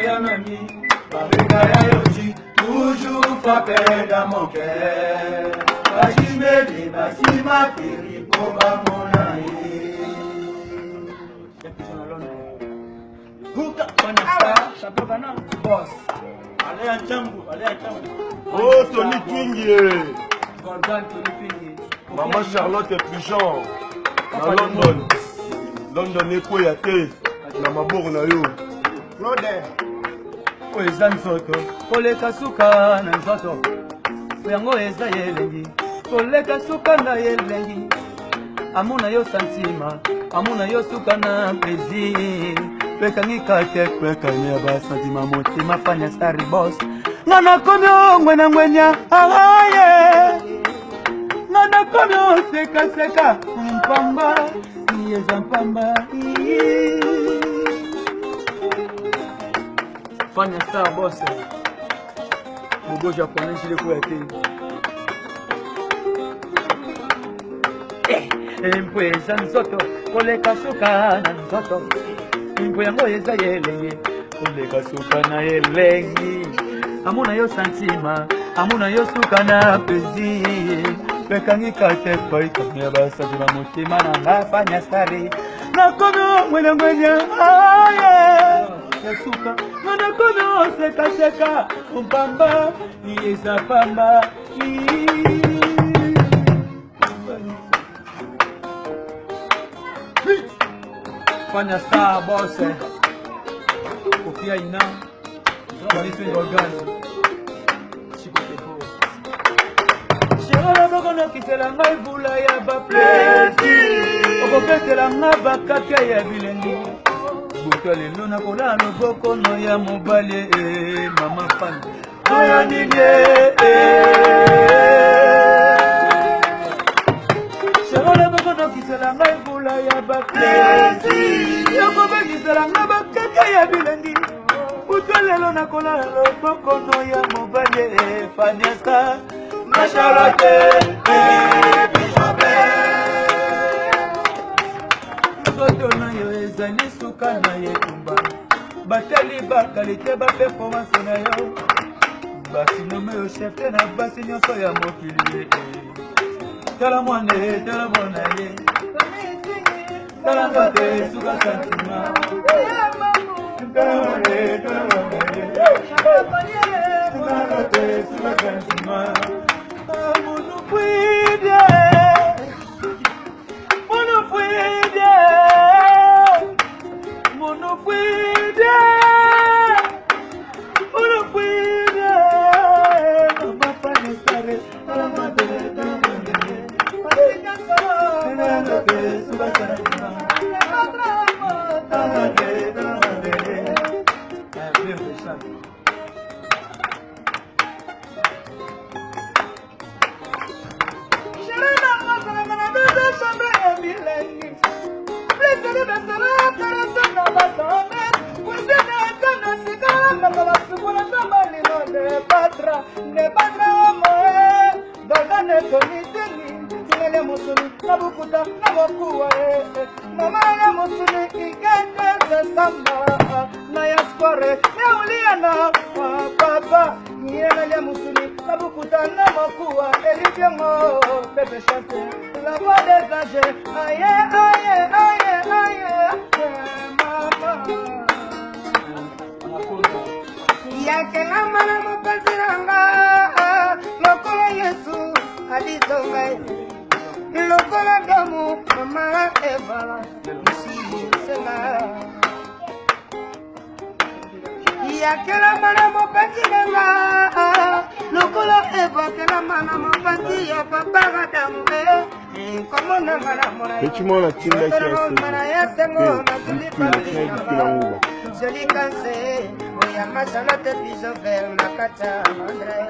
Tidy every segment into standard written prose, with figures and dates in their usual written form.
Yamami, Babeka Yoji, toujours frappé dans mon cœur. Bajimeli, Basima, Piri, Koba, Monaï. Boss. Allez à Django, allez à Django. Oh, Tony Twingy. Gordon, Tony Twingy. Maman Charlotte est plus genre. Na London. London est quoi yate? Na maboko na yo. Claude. O eza nzoto. Koleka suka na nzoto. Yango eza yelengi. Koleka suka na yelengi. Amuna yo santima. Amuna yo suka na plaisir. Pekangi kate kwekani ya basantima motima fanya stari boss. Nana komyo ngwena ngwenya aye. Nana komyo seka seka mpamba yeza mpamba. Fanya star boss. Mugo japonais chile kwa yake. Mpweza nzoto koleka suka na nzoto. Impo yango eza yelengi, koleka suka na yelengi. Amuna yo santima, amuna yo suka na plaisir. Pekangi kate koi kamia basantima motima na ngafanya stari. Nakono mwena mwenya aye. Suka, nakono seka seka mpamba yeza pamba. Fanya star boss. Kofia ina. Konitu organ. Chikoteko. Shirala bagono kisela ngai vula ya ba plaisir. Okopetela ngaba kaka ya bilengi. Buto lelo na kola loboko no ya mobale mama fan. Oya nige Shirala bagono kisela ngai vula ya ba plaisir. Yoko bakisela ngaba kaka ya bilengi. Buto lelo na kola loboko no ya mobale Fanyasta na Charlotte Soto na yo ezali suka na yetumba. Batali bakalite ba performance na yo. Basi nome yo chef na basi nyonso ya mokili. Tala mwane, tala mwana ye. Tala ngote suka santima. Tala mwane, tala mwana ye. Tala ngote suka santima. Munu puide. La voix des âgés, aïe, aïe, aïe, aïe, maman. Yakela mana mopaziranga, lokola Yesu alizonga, lokola damu mama Eva, sema. Yakela mana mopaziranga, lokola Eva kela mana mopazia papa damu. Effectivement, la team là qui a joli cansé, oui, à ma salade plus ouvert, ma cata, André.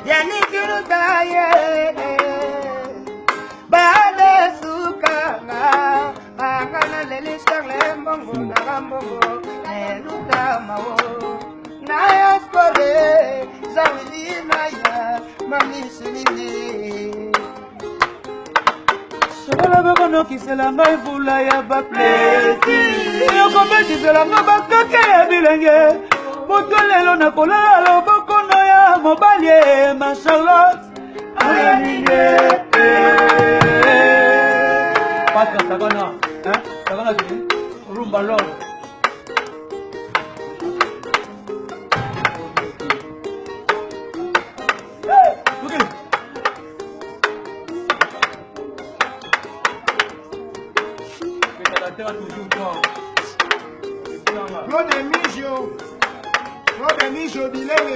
Yannick Rudaye, Bade Soukanga, Bagana Lelista, Lembongo, Nagambongo, Neruda Mao, Naya Spore, Zawili Naya, Mami Silini. Sola bagono kisela ngai vula ya ba plaisir. Yoko beti sela ngaba kaka ya bilenge. Motolelo na kolala loboko no ya mobali ma Charlotte. Patra Sagana, hein? Sagana c'est rumba love. Claude Mijo Bilele.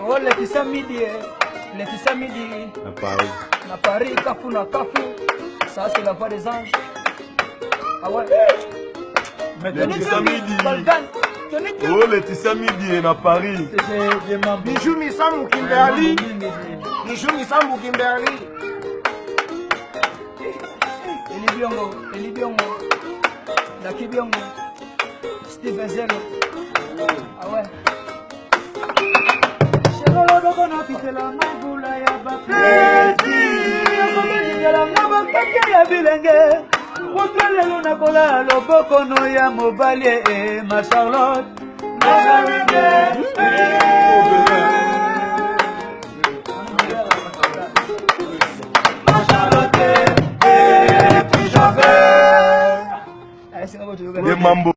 Oh, Laetitia Midi. À Paris, Cafou na Cafou. Ça, c'est la voix des anges. Ah ouais. Laetitia Midi. Oh, Laetitia Midi est à Paris. Bijou Misamou Kimberly. Eli Biongo. Lucky Biongo. Steve Zero. Ah ouais. Motolelo na kolala loboko no ya mobali ma Charlotte. Des mambo.